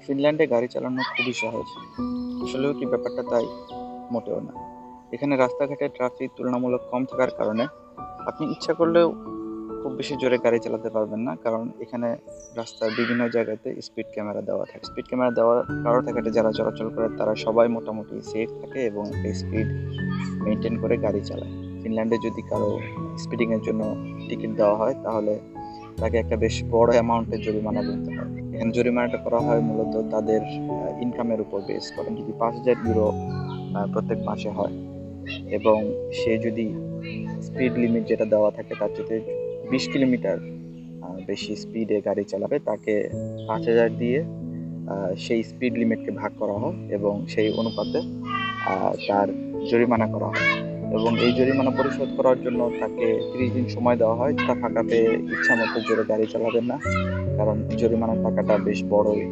ফিনল্যান্ডে গাড়ি চালানো খুবই সহজ। আসলেও কি ব্যাপারটা তাই? মোটেও না। এখানে রাস্তাঘাটে ট্রাফিক তুলনামূলক কম থাকার কারণে আপনি ইচ্ছা করলেও খুব বেশি জোরে গাড়ি চালাতে পারবেন না, কারণ এখানে রাস্তার বিভিন্ন জায়গাতে স্পিড ক্যামেরা দেওয়া থাকে। স্পিড ক্যামেরা দেওয়ার কারণ রাস্তাঘাটে যারা চলাচল করে তারা সবাই মোটামুটি সেফ থাকে এবং একটা স্পিড মেনটেন করে গাড়ি চালায়। ফিনল্যান্ডে যদি কারো স্পিডিংয়ের জন্য টিকিট দেওয়া হয় তাহলে তাকে একটা বেশ বড় অ্যামাউন্টের জরিমানা গুনতে হয়। এখানে জরিমানাটা করা হয় মূলত তাদের ইনকামের উপর বেস করে। যদি 5,000 ইউরো প্রত্যেক মাসে হয় এবং সে যদি স্পিড লিমিট যেটা দেওয়া থাকে তার চেয়ে 20 কিলোমিটার বেশি স্পিডে গাড়ি চালাবে, তাকে 5,000 দিয়ে সেই স্পিড লিমিটকে ভাগ করা হয় এবং সেই অনুপাতে তার জরিমানা করা হয়। এবং এই জরিমানা পরিশোধ করার জন্য তাকে 30 দিন সময় দেওয়া হয়। তা ফাঁকা পেয়ে ইচ্ছা মতো জোরে গাড়ি চালাবেন না, কারণ জরিমানার টাকাটা বেশ বড়ই।